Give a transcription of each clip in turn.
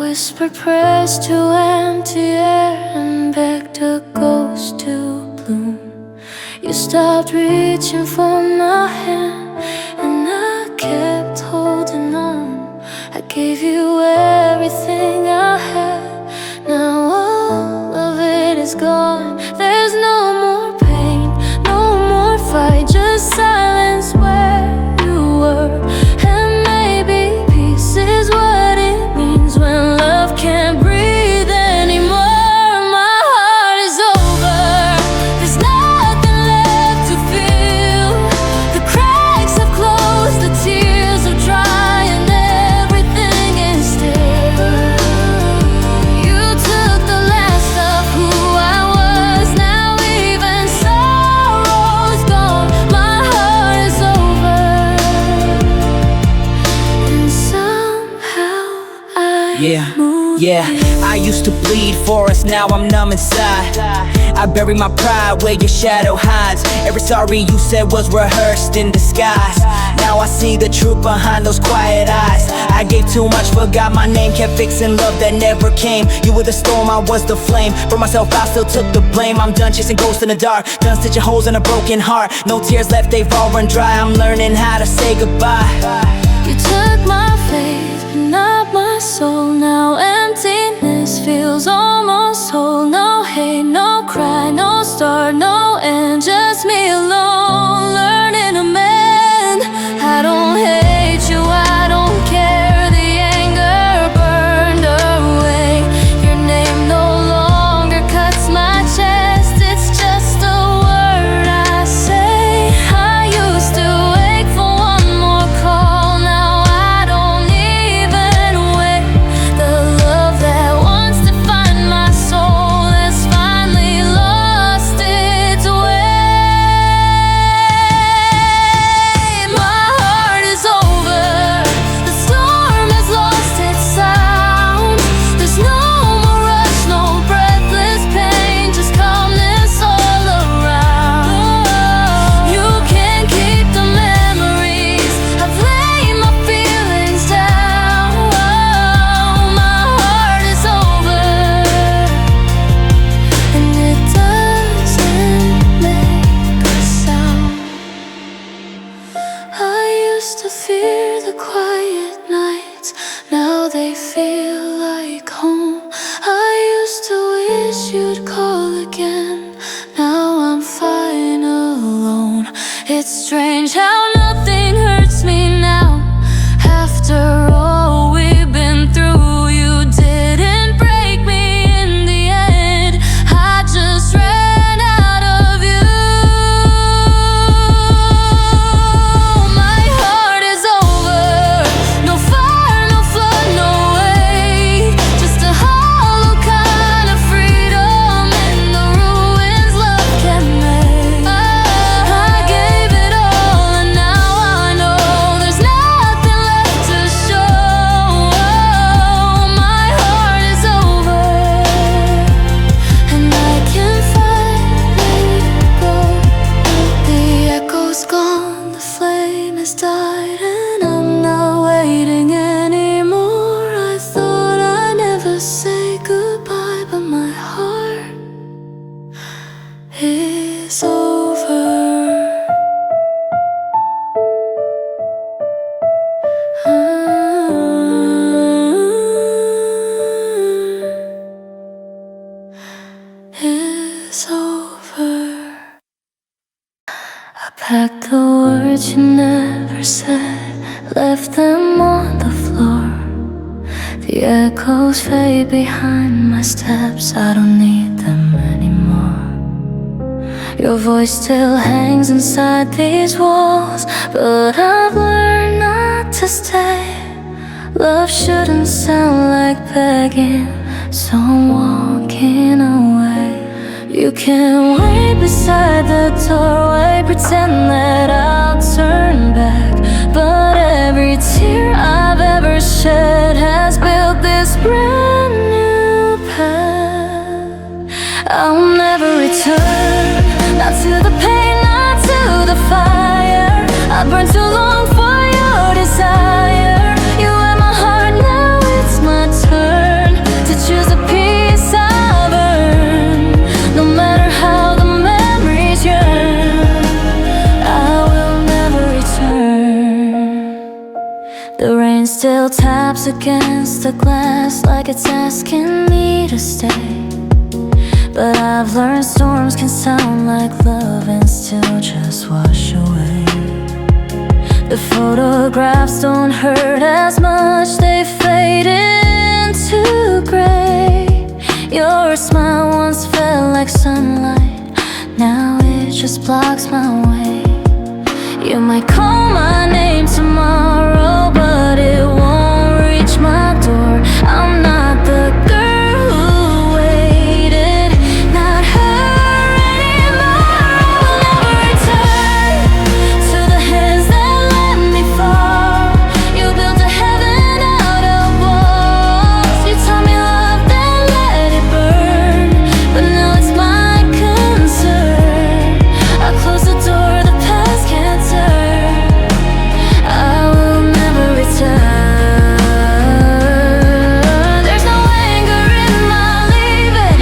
whispered prayers to empty air and begged a ghost to bloom. You stopped reaching for my hand and I kept holding on. I gave you everything I had. Now all of it is gone. There's no more pain, no more fight, just silence where you were. And maybe peace is what it means when love can't breathe anymore. My heart is over, there's nothing left to feel. The cracks have closed, the tears have dried, and everything is still. You took the last of who I was, now even sorrow's gone. My heart is over, and somehow Yeah, I used to bleed for us, now I'm numb inside. I bury my pride where your shadow hides. Every sorry you said was rehearsed in disguise. Now I see the truth behind those quiet eyes. I gave too much, forgot my name, kept fixing love that never came. You were the storm, I was the flame. For myself, I still took the blame. I'm done chasing ghosts in the dark, done stitching holes in a broken heart. No tears left, they've all run dry. I'm learning how to say goodbye. you took my faith, but not my soul. Now emptiness feels almost whole. No hate, no cry, no start, no end. Just me alone, learning to mend. I don't hate you, I don't care. The anger burned away. Your name no longer cuts my chest. It's just a word I say. I used to wait for one more call. Now I don't even wait. The love that once defined my soul has finally lost its way. My heart is over, the storm has lost its sound. There's no more rush, no breathless pain, just calmness all around. You can't keep the memories, I've laid my feelings down. My heart is over, and it doesn't make a sound. I used to fear the quiet nights, now they feel like home. I used to wish you'd call again, now I'm fine alone. It's strange how nothing hurts me now. After all we've been through, you didn't break me in the end. I just ran out of you. My heart is over, no fire, no flood, no way. Just a hollow kind of freedom in the ruins love can make. I gave it all and now I know there's nothing left to show. My heart is over, and I can finally go. The echo's gone, the flame has died, and I'm not waiting anymore. I thought I'd never say goodbye, but my heart is over. Is over. I packed the words you never said, left them on the floor. The echoes fade behind my steps, I don't need them anymore. Your voice still hangs inside these walls, but I've learned not to stay. Love shouldn't sound like begging, so I'm walking away. You can wait beside the doorway, pretend that I'll turn back, but every tear I've ever shed has built this brand new path. I'll never return, not to the pain, not to the fire. I burned too long for your desire. You had my heart, now it's my turn. The rain still taps against the glass like it's asking me to stay. But I've learned storms can sound like love and still just wash away. The photographs don't hurt as much, they fade into gray. Your smile once felt like sunlight, now it just blocks my way. You might call my name tomorrow, but it won't reach my door. I'm not the girl who waited, not her anymore. I'll never return to the hands that let me fall. You built a heaven out of walls. You taught me love, then let it burn. But now it's my concern. I close the door, the past can't turn. I will never return. There's no anger in my leaving,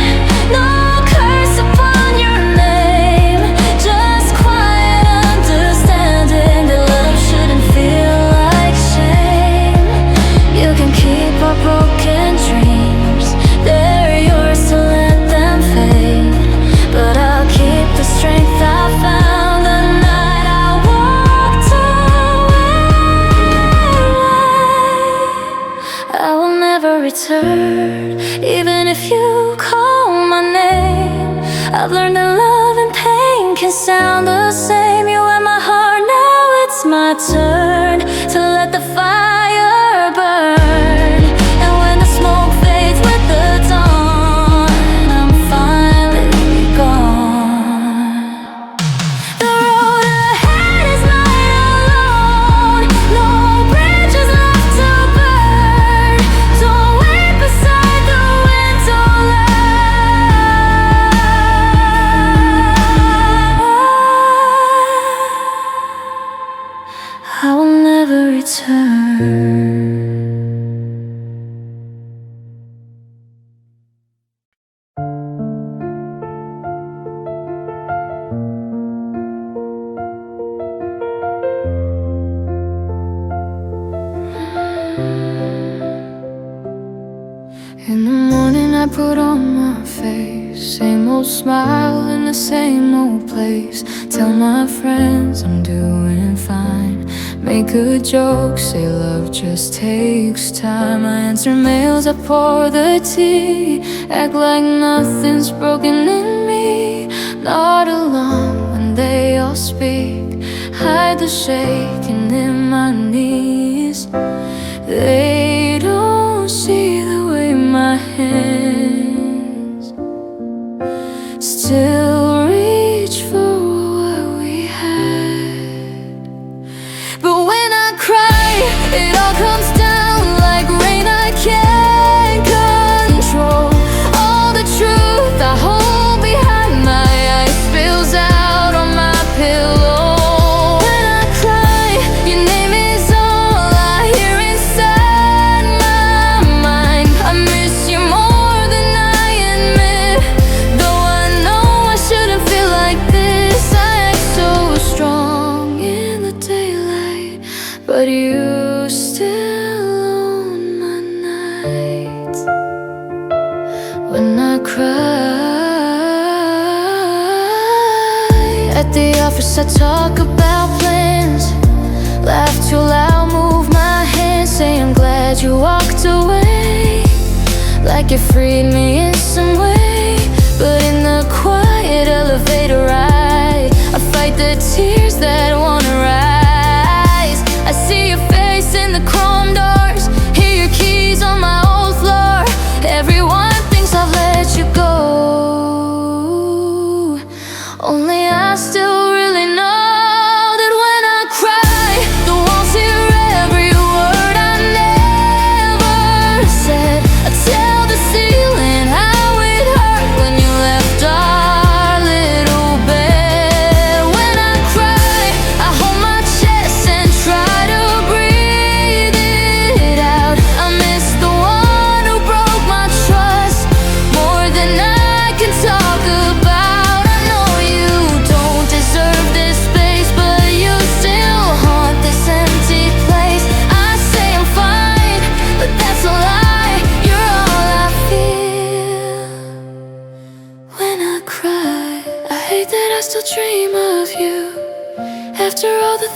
no curse upon your name. Just quiet understanding that love shouldn't feel like shame. You can keep our broken dreams, they're yours to let them fade. But I'll keep the strength I found the night I walked away. I will never return, even if you call my name. I've learned that love and pain can sound the same. You and my heart, now it's my turn to let the fire burn. And when the smoke fades with the dawn, I'm finally gone. The road ahead is not alone, no bridges left to burn. Don't wait beside the window I will never return. In the morning I put on my face, same old smile in the same old place. Tell my friends I'm doing fine, make a joke, say love just takes time. I answer mails, I pour the tea, act like nothing's broken in me. Not alone when they all speak, hide the shaking in my knees. They don't see the way my hands still reach for what we had. But when I cry, it all comes down like rain I can't control. All the truth I hold behind my eyes spills out on my pillow. When I cry, your name is all I hear inside my mind. I miss you more than I admit, though I know I shouldn't feel like this. I act so strong in the daylight, but you still own my nights. When I cry at the office, I talk about plans, laugh too loud, move my hands, say I'm glad you walked away, like you freed me in some way. But in the quiet elevator ride, I fight the tears that wanna rise. I see your face in the chrome doors, hear your keys on my old floor. Everyone thinks I've let you go, only I still really know that when I cry, the walls hear every word I never said. I tell the ceiling how it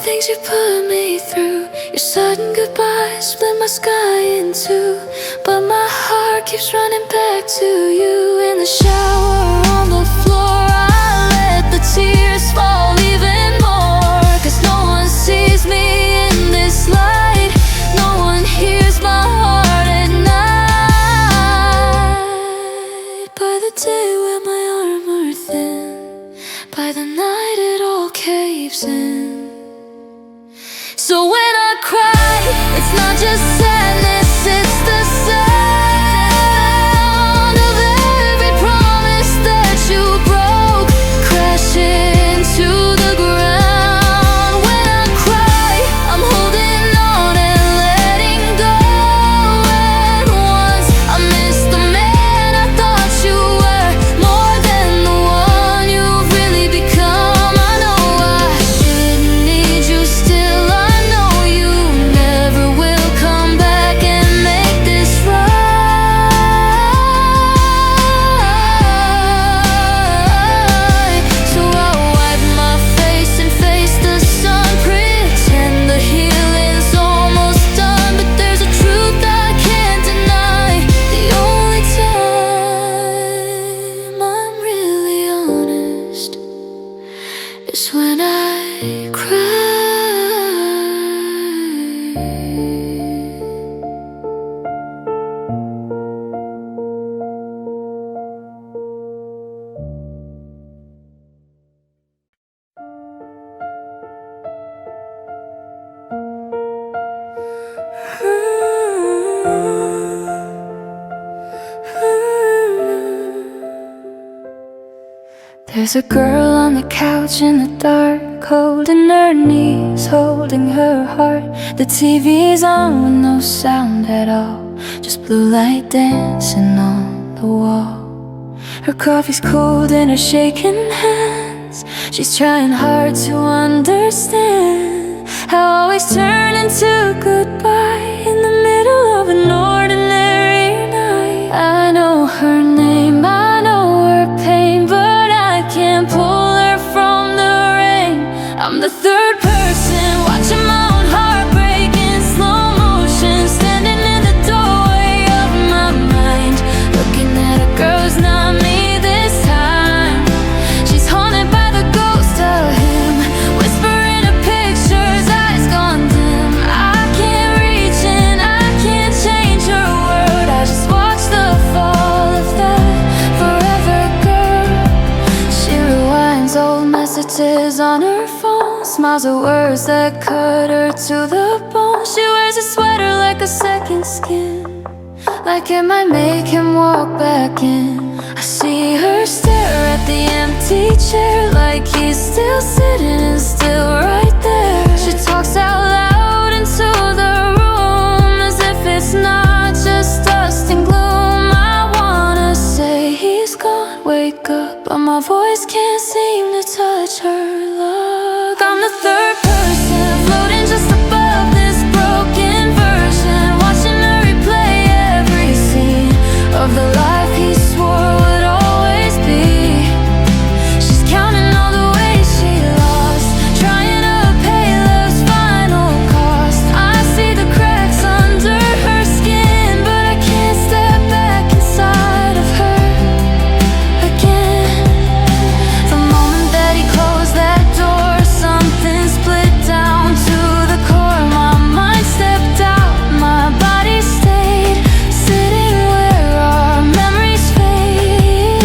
things you put me through. Your sudden goodbye split my sky in two, but my heart keeps running back to you. In the shower, on the floor, I let the tears fall even more. 'Cause no one sees me in this light, no one hears my heart at night. By the day when my armor thin, by the night it all caves in. So when I cry, it's not just sadness, it's the sound of every promise that you broke, crashing to the ground. When I cry, I'm holding on and letting go. And once I missed the man I thought you were, more than the one you've really become. I know I shouldn't need you still, I know you never will come back and make this right. So I'll wipe my face and face the sun, pretend the healing's almost done. But there's a truth I can't deny, the only time I'm really honest is when I cry. There's a girl on the couch in the dark, holding her knees, holding her heart. The TV's on with no sound at all, just blue light dancing on the wall. Her coffee's cold in her shaking hands. She's trying hard to understand how always turn into goodbye in the middle of an ordinary night. I know her name, I know her pain, but I can't pull her from the rain. I'm the third person watching my own heart break in slow motion, standing in the doorway of my mind, looking at a girl who's not me this time. She's haunted by the ghost of him, whispering a pictures, eyes gone dim. I can't reach in, I can't change her word. I just watch the fall of that forever girl. She rewinds old messages on her phone, smiles at words that cut her to the bone. She wears a sweater like a second skin, like it might make him walk back in. I see her stare at the empty chair, like he's still sitting and still right there. She talks out loud into the room, as if it's not just dust and gloom. I wanna say he's gone, wake up, but my voice can't seem to touch her luck. I'm the third person floating just above this broken version, watching her replay every scene of the life he swore would always be. She's counting all the ways she lost, trying to pay love's final cost. I see the cracks under her skin, but I can't step back inside of her again. The moment that he closed that door, something split down to the core. My mind stepped out, my body stayed, sitting where our memories fade.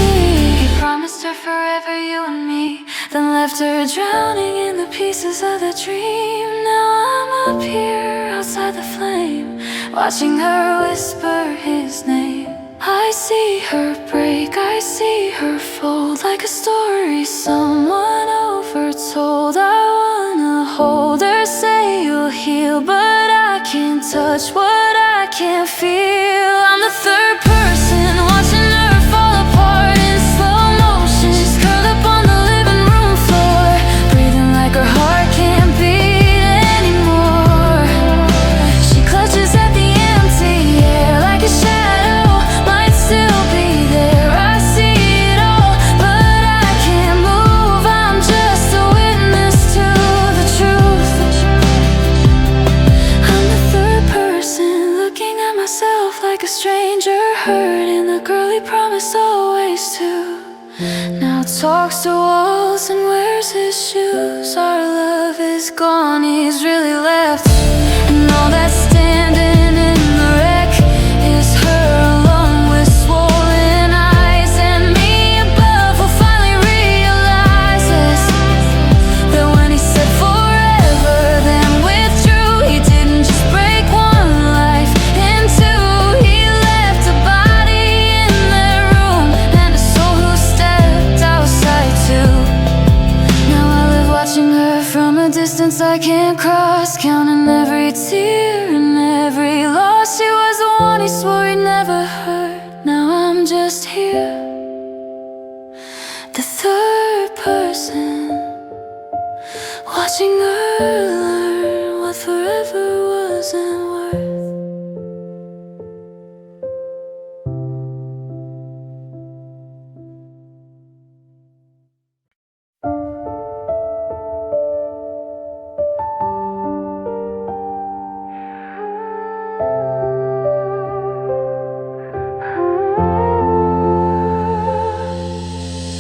He promised her forever, you and me, then left her drowning in the pieces of the dream. Now I'm up here outside the flame, watching her whisper his name. I see her break, I see her fold, like a story someone overtold. I wanna hold her, say you'll heal, but I can't touch what I can't feel. I'm the third person watching her fall apart in slow motion. She's curled up on the living room floor, breathing like her heart can't beat anymore. She clutches at the empty air, like a shadow might still be there. I see it all, but I can't move. I'm just a witness to the truth. talks to walls and wears his shoes. Our love is gone, he's really left. And all that's standing in the wreck is her alone with swollen eyes. And me above will finally realize this, that when he said forever then withdrew, he didn't just break one life in two. He left a body in their room and a soul who stepped outside too. Now I live watching her from a distance I can't cross, counting every tear and every loss. She was the one he swore he'd never hurt. Now I'm just here, the third person, watching her learn what forever wasn't worth.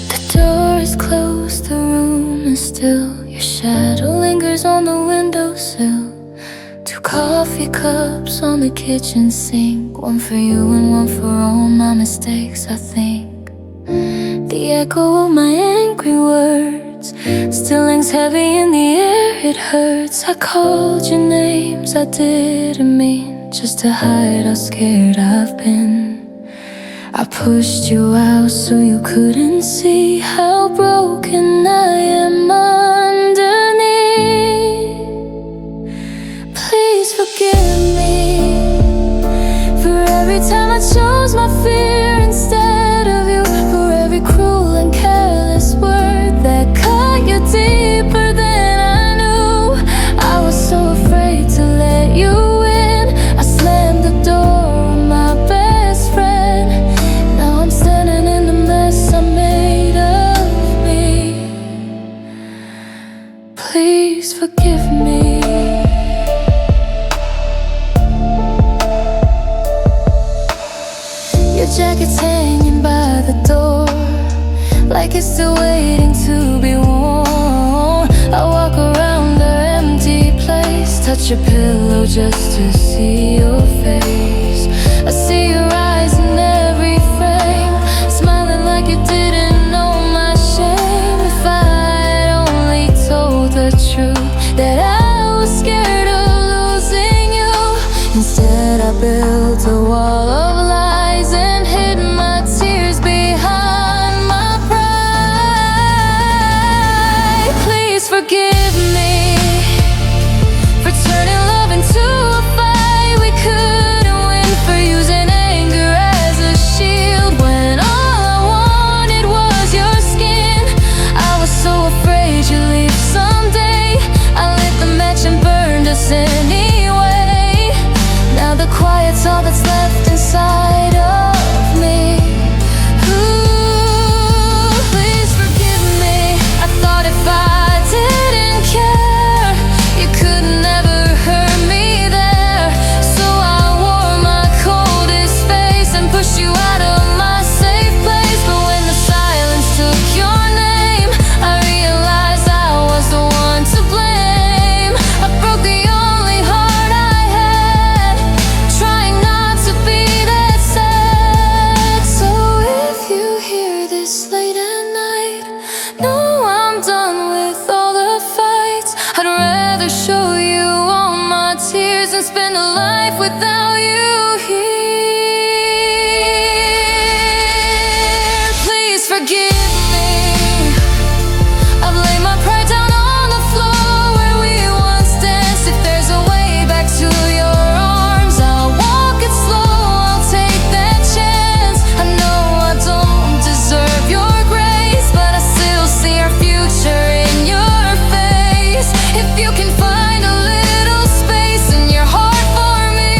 The door is closed, the room is still. Your shadow lingers on the windowsill. Two coffee cups on the kitchen sink, one for you and one for all my mistakes, I think. The echo of my angry words still hangs heavy in the air, it hurts. I called your names I didn't mean, just to hide how scared I've been. I pushed you out so you couldn't see how broken I am underneath. Please forgive me for every time I chose my fear instead of you, for every cruel and careless word that cut you deeper than I knew. I was so afraid to let you in. I slammed the door on my best friend. Now I'm standing in the mess I made of me. Please forgive me. Your jacket's hanging by the door, like it's still waiting to be worn. I walk around our empty place, touch your pillow just to see your face. I see your eyes in every frame, smiling like you didn't know my shame. If I'd only told the truth, that I was scared of losing you. Instead I built a wall of lies and hid my tears behind my pride. Please forgive me for turning love into a fight we couldn't win, for using anger as a shield when all I wanted was your skin. I was so afraid you'd leave someday. I lit the match and burned us anyway. Now the quiet's all that's left inside of me. Ooh, please forgive me. I thought if I didn't care, you could never hurt me there. So I wore my coldest face and pushed you out of my safe place. But when the silence took your name, I realized I was the one to blame. I broke the only heart I had, trying not to be that sad. So if you hear this late at night, know I'm done with all the fights. I'd rather show you all my tears and spend a life without you here. Please forgive me. I've laid my pride down on the floor where we once danced. If there's a way back to your arms, I'll walk it slow, I'll take that chance. I know I don't deserve your grace, but I still see our future in your face. If you can find a little space in your heart for me,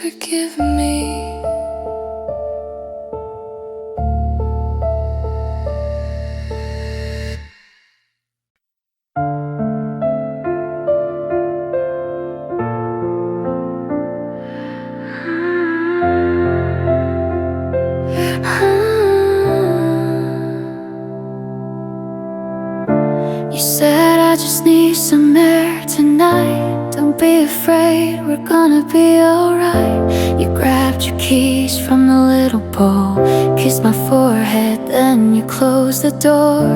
forgive me. You said I just need some air tonight. Don't be afraid, we're gonna be alright. You grabbed your keys from the little bowl, kissed my forehead, then you closed the door.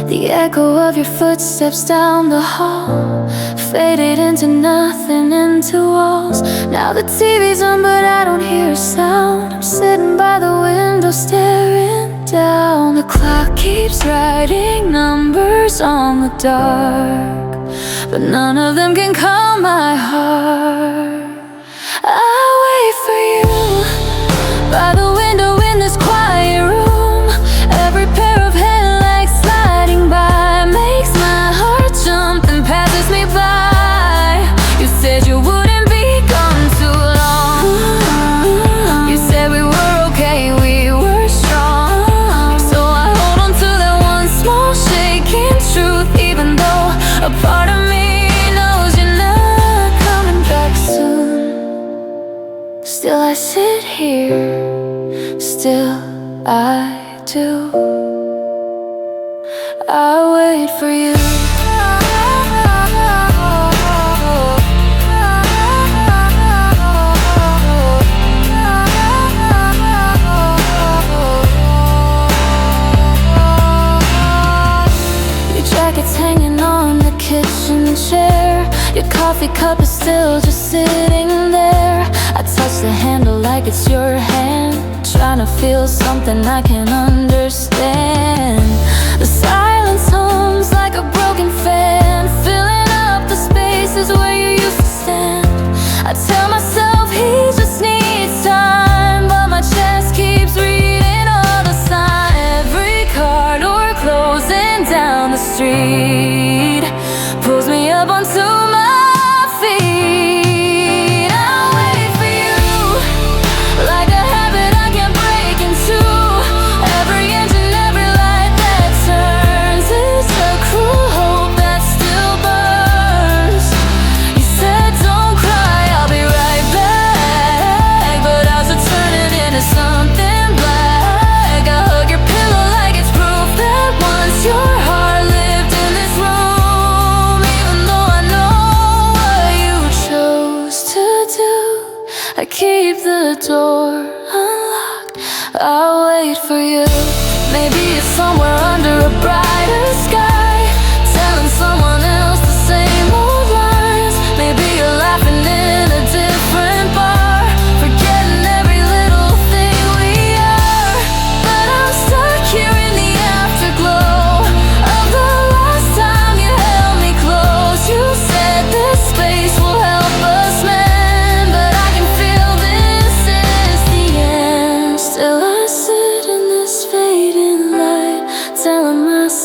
The echo of your footsteps down the hall faded into nothing, into walls. Now the TV's on but I don't hear a sound. I'm sitting by the window staring down. The clock keeps writing numbers on the dark, but none of them can calm my heart. I'll wait for you by the window in this quiet room. Every pair of headlights sliding by makes my heart jump and passes me by. You said you wouldn't be gone too long. You said we were okay, we were strong. So I hold on to that one small shaking truth, even though a part of me knows you're not coming back soon. Still I sit here, still I do. I wait for you. Your jacket's hanging on the kitchen chair. Your coffee cup is still just sitting there. I touch the handle like it's your hand, trying to feel something I can understand. The silence hums like a broken fan, filling up the spaces where you used to stand. I tell myself he just needs time, but my chest keeps reading all the signs. Every car door closing down the street pulls me up onto my feet. I'll wait for you like a habit I can't break into. Every inch and every light that turns is a cruel hope that still burns. You said don't cry, I'll be right back, but ours are turning into something black. I hug your pillow like it's proof that once your heart lived in this room. Even though I know what you chose to do, I keep the door unlocked. I'll wait for you. Maybe it's somewhere under a brighter sky, telling someone else the same old lines. Maybe you're laughing in a different bar, forgetting every little thing we are. But I'm stuck here in the afterglow of the last time you held me close. You said this space will help us mend, but I can feel this is the end. Still I sit in this fading light, telling myself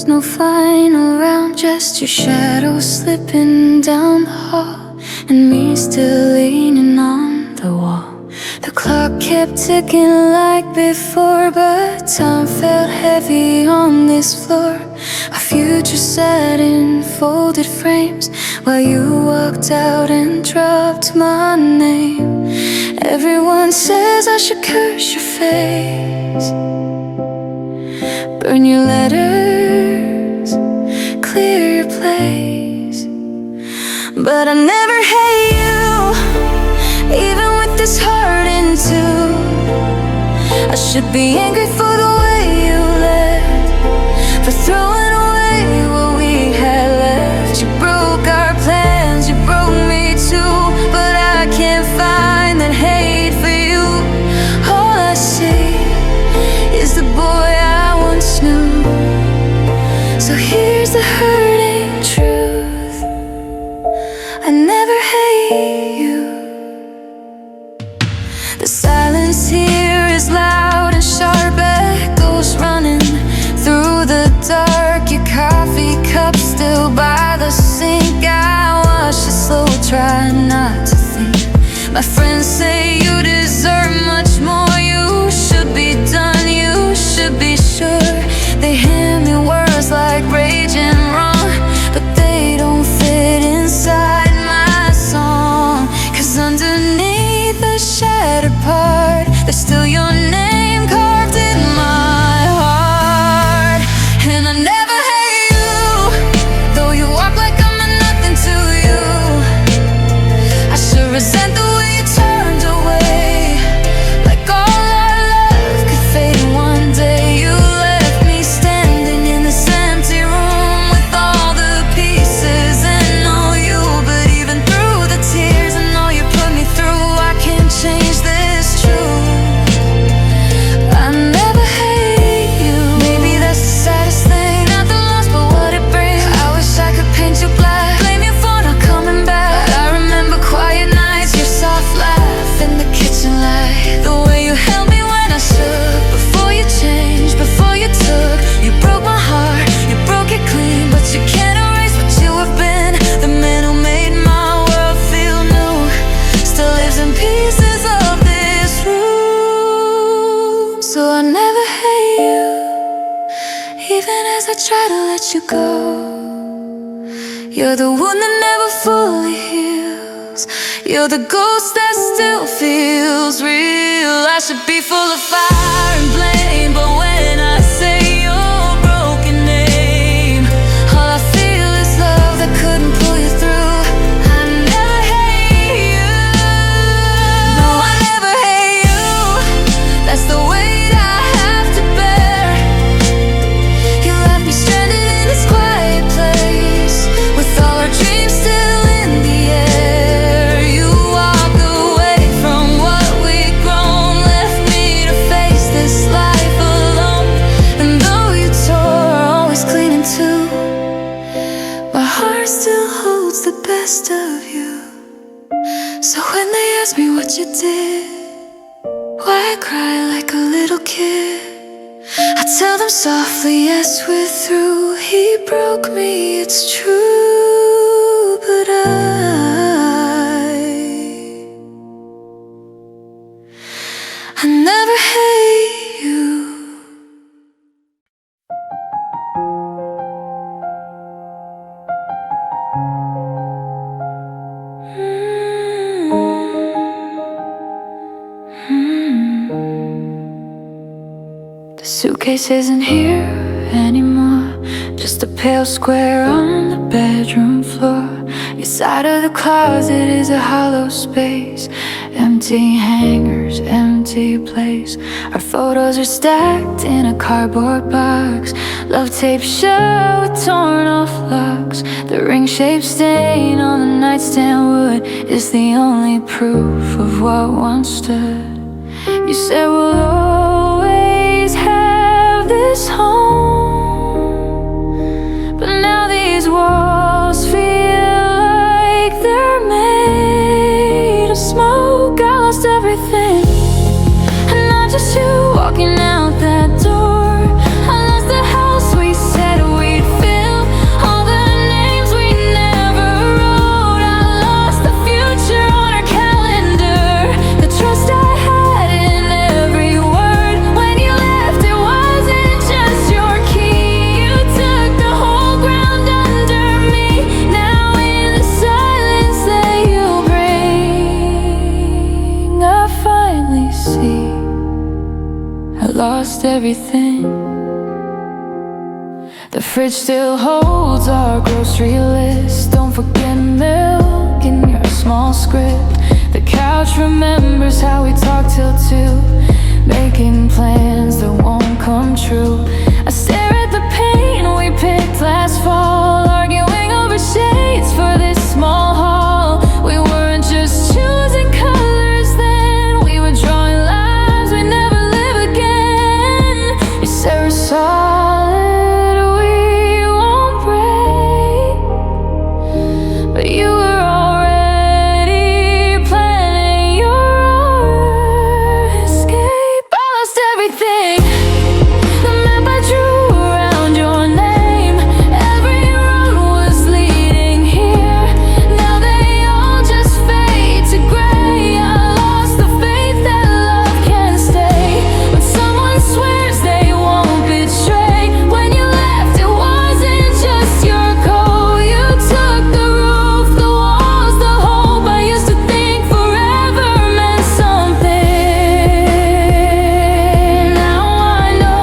there's no final round, just your shadow slipping down the hall, and me still leaning on the wall. The clock kept ticking like before, but time felt heavy on this floor. Our future sat in folded frames while you walked out and dropped my name. Everyone says I should curse your face, burn your letters, clear your place. But I never hate you, even with this heart in two. I should be angry for the way you left, for throwing away what we had left. You broke our plans, you broke me too, but I can't find that hate for you. All I see is the boy I once knew. So here's the hurting truth, I never hate you. The silence here is loud and sharp, echoes running through the dark. Your coffee cup still by the sink, I wash it slow, try not to think. My friends say you deserve much more, you should be done, you should be sure. They hand me words like rage and wrong, but they don't fit inside my song. 'Cause underneath the shattered part, there's still your name carved in my heart. And I never hate you, though you walk like I'm a nothing to you. I should resent the way you turned away, like all our love could fade in one day. You left me standing in this empty room with all the pieces and no you. But even through the tears and all you put me through, I can't change this truth. I never hate you. Maybe that's the saddest thing, not the loss but what it brings. I wish I could paint you black, blame you for not coming back. But I remember quiet nights, your soft laugh in the kitchen light, the way you held me when I shook. Before you changed, before you took, you broke my heart, you broke it clean. But you can't erase what you have been. The man who made my world feel new still lives in pieces of this room. So I never hate you, even as I try to let you go. You're the one that never fully heals, you're the ghost that still feels real. I should be full of fire and blame, but when I say your broken name, all I feel is love that couldn't pull you through. I never hate you, no, I never hate you. That's the weight I have to bear. You left me stranded in this quiet place, with all our dreams still in the air. You walked away from what we'd grown, left me to face this life alone. And though you tore, always cleaning too, my heart still holds the best of you. So when they ask me what you did, why I cry like a little kid, I tell them softly, yes, we're through. He broke me, it's true, but I never hate you. The suitcase isn't here anymore, just a pale square on the bedroom floor. Your side of the closet is a hollow space, empty hangers, empty place. Our photos are stacked in a cardboard box, love tape shut with torn off locks. The ring-shaped stain on the nightstand wood is the only proof of what once stood. You said we'll always have this home, but now these walls feel like they're made of smoke. I lost everything, and not just you walking out that door. I lost the house we said we'd everything. The fridge still holds our grocery list. Don't forget milk in your small script. The couch remembers how we talked till 2, making plans that won't come true. I stare at the paint we picked last fall, arguing over shades for this small hall. We weren't just choosing colors then, we were drawing lives we'd never live again. You said we're solid, we won't break, but you were already planning your own escape. I lost everything. The map I drew around your name, every road was leading here. Now they all just fade to gray. I lost the faith that love can stay. When someone swears they won't betray, when you left it wasn't just your code. You took the roof, the walls, the hope. I used to think forever meant something. Now I know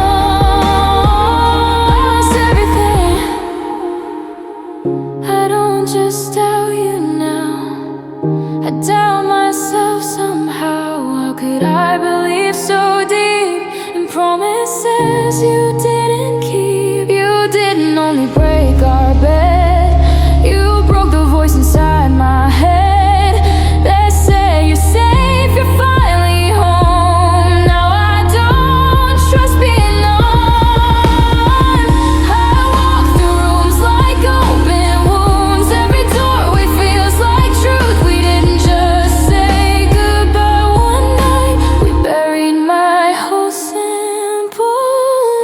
I lost everything. I don't just doubt you now, I doubt myself somehow. How could I believe so deep in promises you didn't keep? You didn't only break our bed, you broke the voice inside my head that said you're safe, you're finally home. Now I don't trust being on. I walk through rooms like open wounds. Every doorway feels like truth. We didn't just say goodbye one night, we buried my whole simple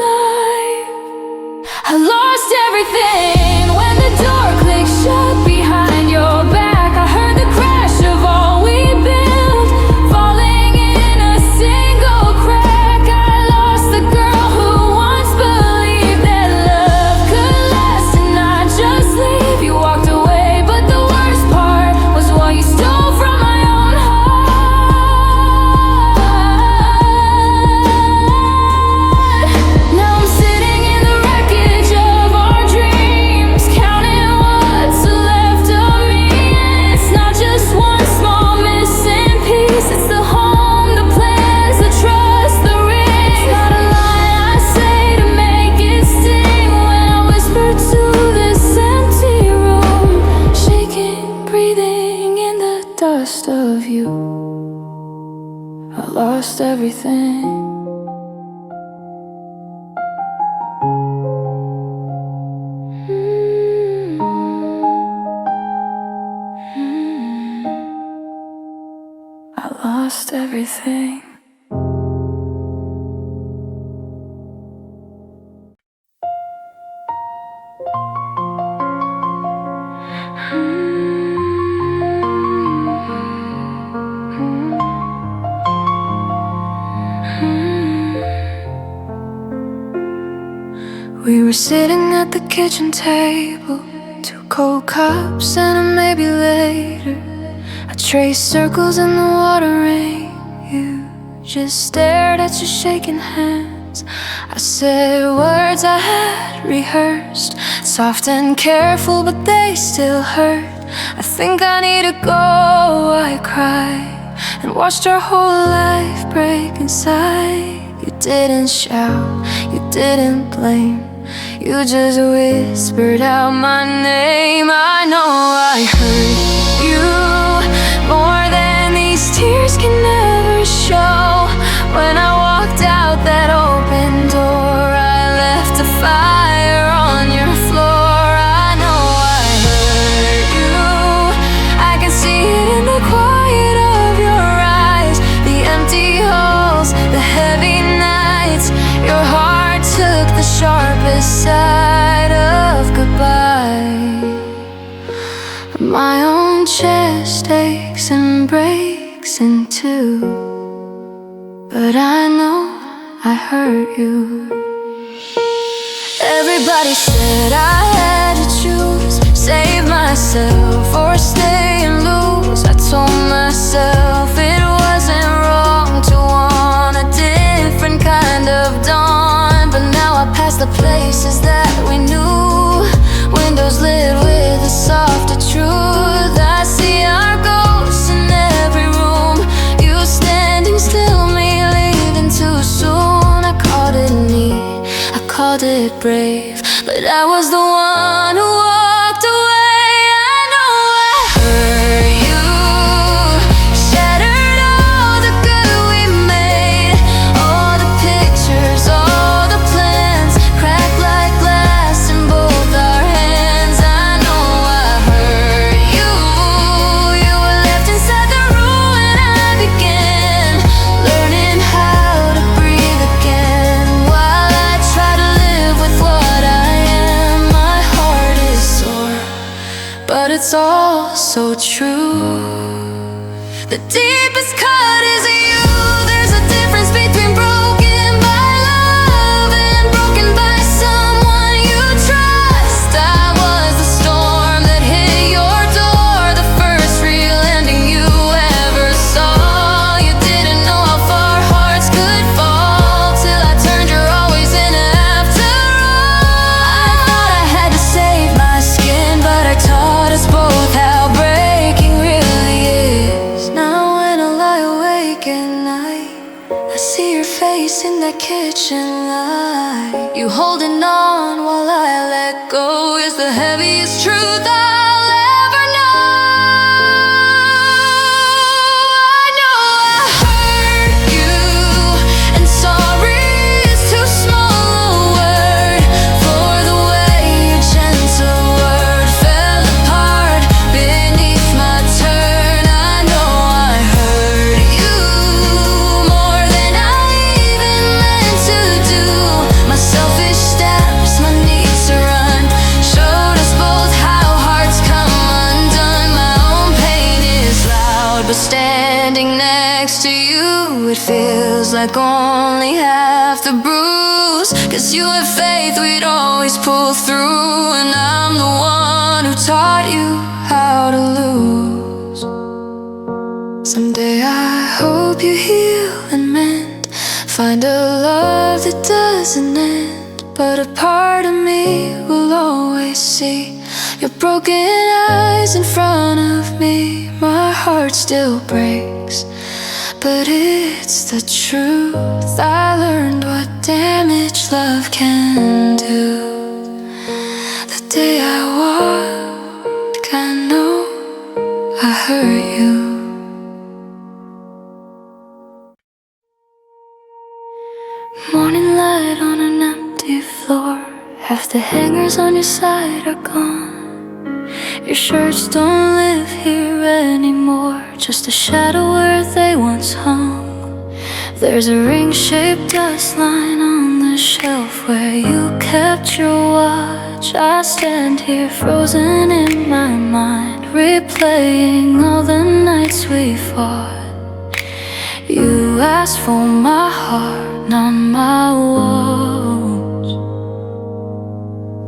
life. I lost everything when the door clicked shut behind your back. I heard the crash of all we built, falling in a single crack. I lost the girl who once believed that love could last and not just leave. You walked away, but the worst part was what you stole from my own heart. Now I'm sitting in the wreckage of our dreams, counting what's left of me. And it's not just one small missing piece, it's the home, the plans, the trust, the ring. It's not a line I say to make it sting, when I whisper to this empty room, shaking, breathing in the dust of you. I lost everything. I lost everything. We were sitting at the kitchen table, 2 cold cups and a maybe later. I traced circles in the water rain, you just stared at your shaking hands. I said words I had rehearsed, soft and careful, but they still hurt. I think I need to go, I cried, and watched our whole life break inside. You didn't shout, you didn't blame, you just whispered out my name. I know I hurt you more than these tears can ever show. When I walked out that open door, I left a fire on your floor. I know I hurt you, I can see it in the quiet of your eyes, the empty halls, the heavy nights. Your heart took the sharpest side of goodbye. My own chest aches and breaks in two, but I know I hurt you. Everybody said I had to choose, save myself or stay and lose. I told myself it wasn't wrong to want a different kind of dawn. faces that we knew, windows lit with a softer truth. I see our ghosts in every room, you standing still, me leaving too soon. I called it neat, I called it brave, but I was the one who walked away. I know I hurt you, shattered all the good we made, all the pictures, all the plans, cracked like glass in both our hands. I know I hurt you, you were left inside the room when I began learning how to breathe again. While I try to live with what I am, my heart is sore, but it's all so true. The deepest cut is you. There's a difference between broken by love and broken by someone you trust. I was the storm that hit your door, the first real ending you ever saw. You didn't know how far hearts could fall till I turned you're always in after all. I thought I had to save my skin, but I taught us both how breaking really is. Now when I lie awake at night, I see your face in that kitchen light. You holding on while I let go is the heaviest truth I'll ever know. I know I hurt you, and sorry is too small a word for the way your gentle word fell apart beneath my turn. I know I hurt you more than I even meant to do. My selfish steps, my need to run, showed us both how hearts come undone. My own pain is loud, but standing next to you, it feels like only half the bruise. 'Cause you had faith we'd always pull through, and I'm the one who taught you how to lose. Someday I hope you heal and mend, find a love that doesn't end. But a part of me will always see your broken eyes in front of me. My heart still breaks, but it's the truth. I learned what damage love can do. The day I walk, I know I hurt you. Morning light on an empty floor, half the hangers on your side are gone. Your shirts don't live here anymore, just a shadow where they once hung. There's a ring-shaped dust line on the shelf where you kept your watch. I stand here frozen in my mind, replaying all the nights we fought. You asked for my heart, not my walls,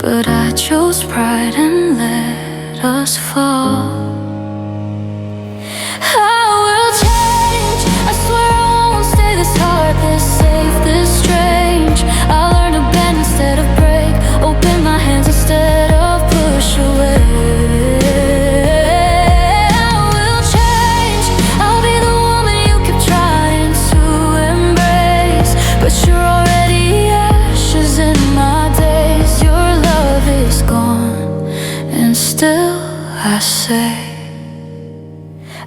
but I chose pride and let us fall. I will change, I swear I won't stay this hard, this safe, this strange. I'll learn to bend instead of break, open my hands instead of push away. I will change, I'll be the woman you keep trying to embrace, but you're already ashes in my days. Your love is gone, and still I say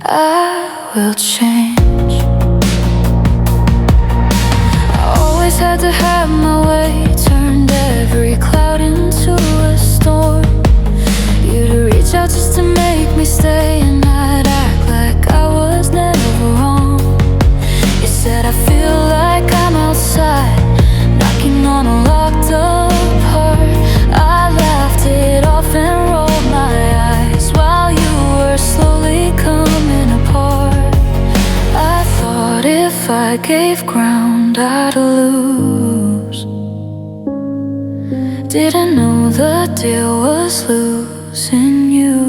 I will change. I always had to have my way, turned every cloud into a storm. You'd reach out just to make me stay, and I'd act like I was never wrong. You said I feel like I'm outside, knocking on a locked up heart. I laughed it off and rolled my eyes while you were slowly coming apart. I thought if I gave ground I'd lose. Didn't know the deal was losing you.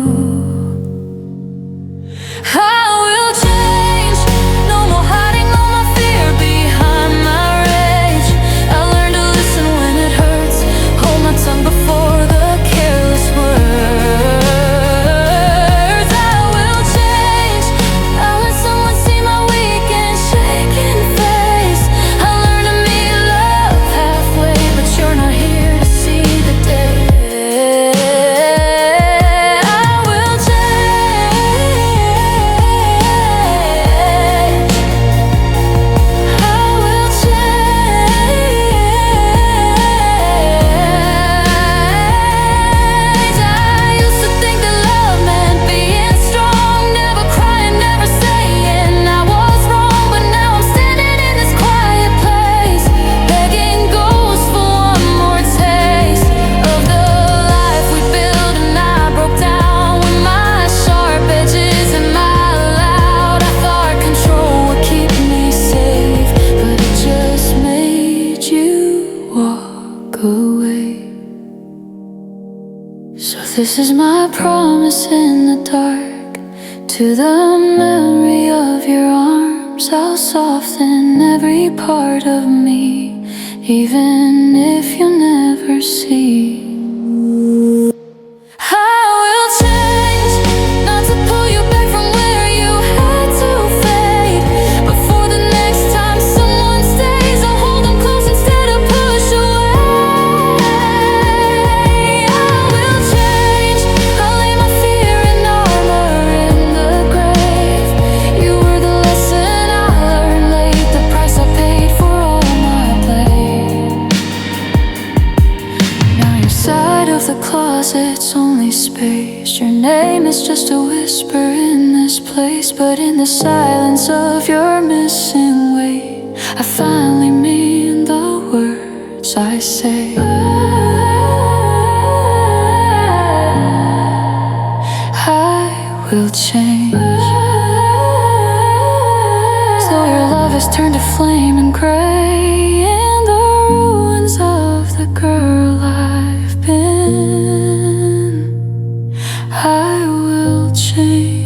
I will change, no more hiding all my fear behind my rage. I learned to listen when it hurts, hold my So this is my promise in the dark. To the memory of your arms, I'll soften every part of me, even if you never see. I will change, not to pull you back from where you had to fade, but for the next time someone stays, I'll hold them close instead of push away. I will change, I'll lay my fear in armor in the grave. You were the lesson I learned late, the price I paid for all my blame. Now your side of the closet's only space. Your name is just a whisper in this place, but in the silence of your missing weight, I finally mean the words I say. I will change. So your love has turned to flame and gray, in the ruins of the girl I've been. I will change.